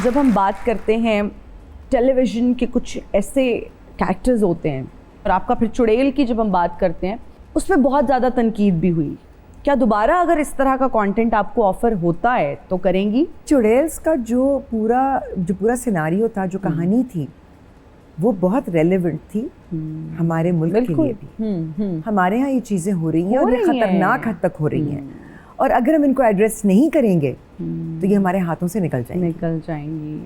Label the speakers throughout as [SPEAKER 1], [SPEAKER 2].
[SPEAKER 1] جب ہم بات کرتے ہیں ٹیلی ویژن کے کچھ ایسے کریکٹرز ہوتے ہیں اور آپ کا پھر چڑیل کی جب ہم بات کرتے ہیں اس پہ بہت زیادہ تنقید بھی ہوئی. کیا دوبارہ اگر اس طرح کا کانٹینٹ آپ کو آفر ہوتا ہے تو کریں گی؟
[SPEAKER 2] چڑیلس کا جو پورا سیناریو تھا, جو کہانی تھی, وہ بہت ریلیونٹ تھی ہمارے ملک کے لیے بھی. ہمارے ہاں یہ چیزیں ہو رہی ہیں اور یہ خطرناک حد تک ہو رہی ہیں, اور اگر ہم ان کو ایڈریس نہیں کریں گے تو یہ ہمارے ہاتھوں سے نکل جائیں گی.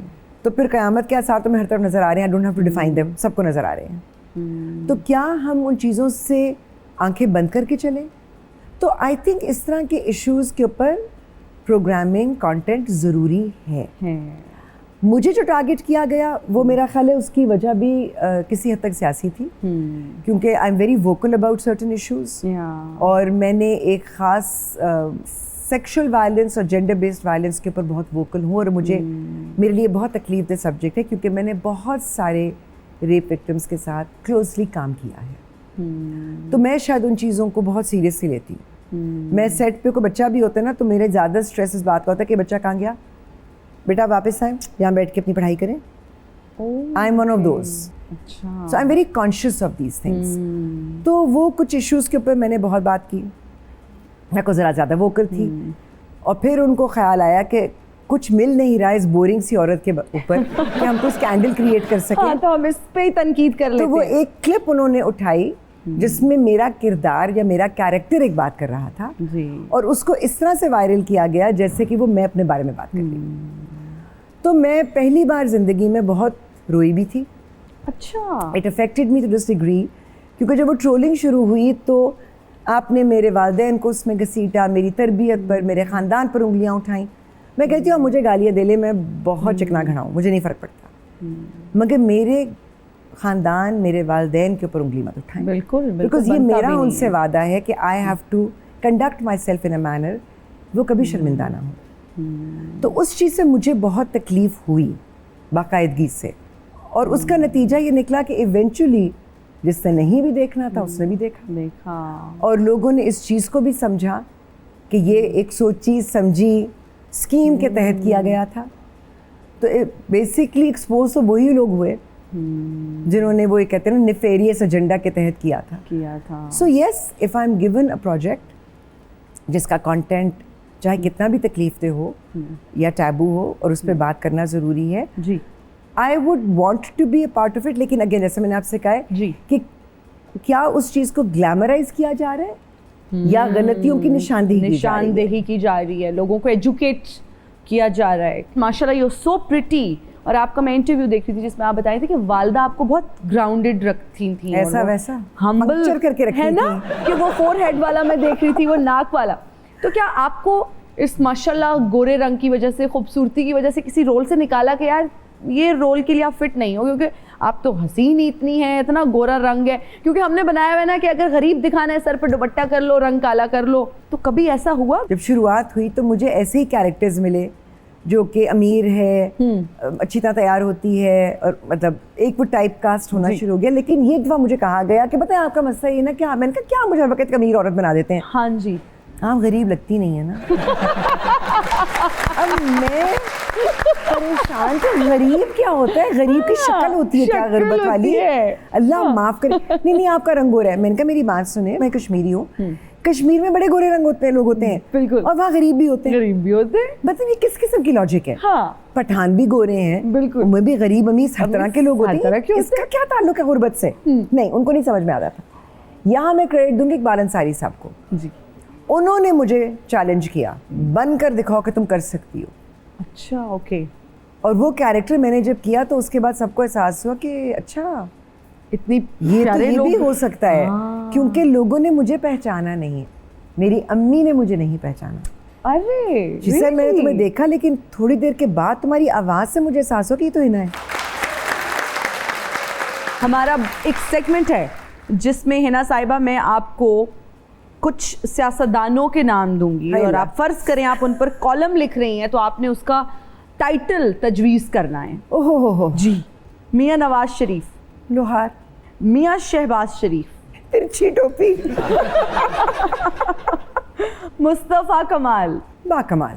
[SPEAKER 2] تو پھر قیامت کے آثار تو میں ہر طرف نظر آ رہے ہیں. I don't have to define them, سب کو نظر آ رہے ہیں. تو کیا ہم ان چیزوں سے آنکھیں بند کر کے چلیں؟ تو آئی تھنک اس طرح کے ایشوز کے اوپر پروگرامنگ کانٹینٹ ضروری ہے. مجھے جو ٹارگٹ کیا گیا وہ میرا خیال ہے اس کی وجہ بھی کسی حد تک سیاسی تھی, کیونکہ I am very vocal about certain issues, اور میں نے ایک خاص سیکشل وائلنس اور جینڈر بیسڈ وائلنس کے اوپر بہت ووکل ہوں, اور میرے لیے بہت تکلیف دہ سبجیکٹ ہے, کیونکہ میں نے بہت سارے ریپ وکٹمس کے ساتھ کلوزلی کام کیا ہے. تو میں شاید ان چیزوں کو بہت سیریسلی لیتی ہوں. میں سیٹ پہ کوئی بچہ بھی ہوتا ہے نا تو میرے زیادہ اسٹریس اس بات کا ہوتا ہے کہ بچہ کہاں گیا, بیٹا واپس آئیں, یہاں بیٹھ کے اپنی پڑھائی کریں. I am one of those, so I am very conscious of these things. تو وہ کچھ ایشوز کے اوپر میں نے بہت بات کی, میں کو ذرا زیادہ ووکل تھی, اور پھر ان کو خیال آیا کہ کچھ مل نہیں رہا اس بورنگ سی عورت کے اوپر کہ ہم کو اسکینڈل کریٹ کر سکیں,
[SPEAKER 1] تو ہم اس پہ ہی تنقید کر لیتے.
[SPEAKER 2] تو وہ ایک کلپ انہوں نے اٹھائی جس میں میرا کردار یا میرا کیریکٹر ایک بات کر رہا تھا, اور اس کو اس طرح سے وائرل کیا گیا جیسے کہ وہ میں اپنے بارے میں بات کر رہی ہوں. تو میں پہلی بار زندگی میں بہت روئی بھی تھی.
[SPEAKER 1] اچھا.
[SPEAKER 2] It affected me to this degree, کیونکہ جب وہ ٹرولنگ شروع ہوئی تو آپ نے میرے والدین کو اس میں گھسیٹا, میری تربیت پر, میرے خاندان پر انگلیاں اٹھائیں. میں کہتی ہوں مجھے گالیاں دے لے, میں بہت چکنا گھڑا ہوں, مجھے نہیں فرق پڑتا, مگر میرے خاندان, میرے والدین کے اوپر انگلی مت اٹھائیں. بالکل, بیکاز یہ میرا ان سے وعدہ ہے کہ I have to conduct myself in a manner وہ کبھی شرمندہ نہ ہو. تو اس چیز سے مجھے بہت تکلیف ہوئی باقاعدگی سے, اور اس کا نتیجہ یہ نکلا کہ ایونچولی جس نے نہیں بھی دیکھنا تھا اس نے بھی دیکھا, اور لوگوں نے اس چیز کو بھی سمجھا کہ یہ ایک سوچی سمجھی اسکیم کے تحت کیا گیا تھا. تو بیسکلی ایکسپوز تو وہی لوگ ہوئے جنہوں نے وہ کہتے ہیں نا نیفیریس ایجنڈا کے تحت کیا تھا. So yes, if I am given a project جس کا کانٹینٹ چاہے کتنا بھی تکلیف دہ ہو یا ٹیبو ہو اور اس پہ بات کرنا ضروری ہے, جی I would want to be a part of it. لیکن اگین جیسے میں نے آپ سے کہا ہے کہ کیا اس چیز کو گلیمرائز کیا جا رہا ہے یا غلطیوں کی نشاندہی
[SPEAKER 1] کی جا رہی ہے, لوگوں کو ایجوکیٹ کیا جا رہا ہے. ماشاءاللہ یو سو پریٹی. اور آپ کا میں انٹرویو دیکھ رہی تھی جس میں آپ بتائی تھی کہ والدہ آپ کو بہت گراؤنڈیڈ رکھتی تھیں,
[SPEAKER 2] ایسا ویسا
[SPEAKER 1] ہمبل
[SPEAKER 2] کر کے رکھی
[SPEAKER 1] ہے نا, کہ وہ فور ہیڈ والا میں دیکھ رہی تھی, وہ ناک والا. تو کیا آپ کو اس ماشاءاللہ گورے رنگ کی وجہ سے, خوبصورتی کی وجہ سے کسی رول سے نکالا کہ یار یہ رول کے لیے آپ فٹ نہیں ہو, کیونکہ آپ تو حسین ہی اتنی ہیں, اتنا گورا رنگ ہے, کیونکہ ہم نے بنایا ہوا ہے نا کہ اگر غریب دکھانا ہے سر پہ دوپٹہ کر لو, رنگ کالا کر لو. تو کبھی ایسا ہوا؟
[SPEAKER 2] جب شروعات ہوئی تو مجھے ایسے ہی کیریکٹرز ملے جو کہ امیر ہے, اچھی طرح تیار ہوتی ہے, اور مطلب ایک وہ ٹائپ کاسٹ ہونا شروع ہو گیا. لیکن یہ دفعہ مجھے کہا گیا کہ بتائیں آپ کا مسئلہ یہ نا کیا, میں نے کہا کیا مجھے ہر وقت امیر عورت بنا دیتے ہیں.
[SPEAKER 1] ہاں جی,
[SPEAKER 2] آپ غریب لگتی نہیں ہے نا. اب میں پریشان کہ غریب کیا ہوتا ہے, غریب کی شکل ہوتی ہے کیا غربت والی, اللہ معاف کرے. نہیں آپ کا رنگ گورا ہے. میں نے کہا میری بات سنیں, میں کشمیری ہوں, کشمیر میں بڑے گورے رنگ ہوتے ہیں, لوگ ہوتے ہیں بالکل, اور وہاں غریب بھی ہوتے ہیں. مطلب یہ کس قسم کی لاجک ہے؟ پٹھان بھی گورے ہیں بالکل, میں بھی غریب امیر ہر طرح کے لوگ ہوتے ہیں, اس کا کیا تعلق ہے غربت سے؟ نہیں, ان کو نہیں سمجھ میں آتا تھا. یہاں میں کریڈٹ دوں گی اقبال انصاری صاحب کو, انہوں نے مجھے چیلنج کیا, بن کر دکھاؤ کہ تم کر سکتی ہو.
[SPEAKER 1] اچھا اوکے. اور
[SPEAKER 2] وہ کیریکٹر میں نے جب کیا تو اس کے بعد سب کو احساس ہوا کہ اچھا
[SPEAKER 1] اتنی
[SPEAKER 2] یہ بھی ہو سکتا ہے, کیونکہ لوگوں نے مجھے پہچانا نہیں, میری امی نے مجھے نہیں پہچانا.
[SPEAKER 1] ارے
[SPEAKER 2] جی سر, میں نے تمہیں دیکھا لیکن تھوڑی دیر کے بعد تمہاری آواز سے مجھے احساس ہو کہ یہ تو ہنا ہے.
[SPEAKER 1] ہمارا ایک سیگمنٹ ہے جس میں ہنا صاحبہ میں آپ کو کچھ سیاستدانوں کے نام دوں گی, اور آپ فرض کریں آپ ان پر کالم لکھ رہی ہیں تو آپ نے اس کا ٹائٹل تجویز کرنا ہے.
[SPEAKER 2] اوہ
[SPEAKER 1] جی, میاں نواز شریف,
[SPEAKER 2] لوہار,
[SPEAKER 1] میاں شہباز شریف,
[SPEAKER 2] ترچھی ٹوپی,
[SPEAKER 1] مصطفیٰ کمال,
[SPEAKER 2] باکمال,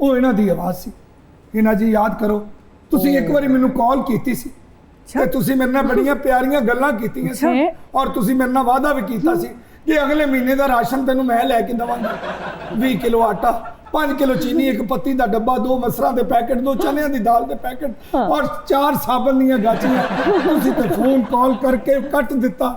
[SPEAKER 3] ਉਹ ਇਹਨਾਂ ਦੀ ਆਵਾਜ਼ ਸੀ। ਇਹਨਾਂ ਜੀ ਯਾਦ ਕਰੋ ਤੁਸੀਂ ਇੱਕ ਵਾਰੀ ਮੈਨੂੰ ਕਾਲ ਕੀਤੀ ਸੀ ਤੇ ਤੁਸੀਂ ਮੇਰੇ ਨਾਲ ਬੜੀਆਂ ਪਿਆਰੀਆਂ ਗੱਲਾਂ ਕੀਤੀਆਂ ਸੀ ਔਰ ਤੁਸੀਂ ਮੇਰੇ ਨਾਲ ਵਾਅਦਾ ਵੀ ਕੀਤਾ ਸੀ ਕਿ ਅਗਲੇ ਮਹੀਨੇ ਦਾ ਰਾਸ਼ਨ ਤੈਨੂੰ ਮੈਂ ਲੈ ਕੇ ਦਵਾਂਗਾ। 20 ਕਿਲੋ ਆਟਾ, 5 ਕਿਲੋ ਚੀਨੀ, ਇੱਕ ਪੱਤੀ ਦਾ ਡੱਬਾ, 2 ਮਸਰਾਂ ਦੇ ਪੈਕੇਟ, 2 ਚਨਿਆਂ ਦੀ ਦਾਲ ਦੇ ਪੈਕੇਟ ਔਰ 4 ਸਾਬਣ ਦੀਆਂ ਗਾਚੀਆਂ। ਤੁਸੀਂ ਤੇ ਫੋਨ ਕਾਲ ਕਰਕੇ ਕੱਟ ਦਿੱਤਾ।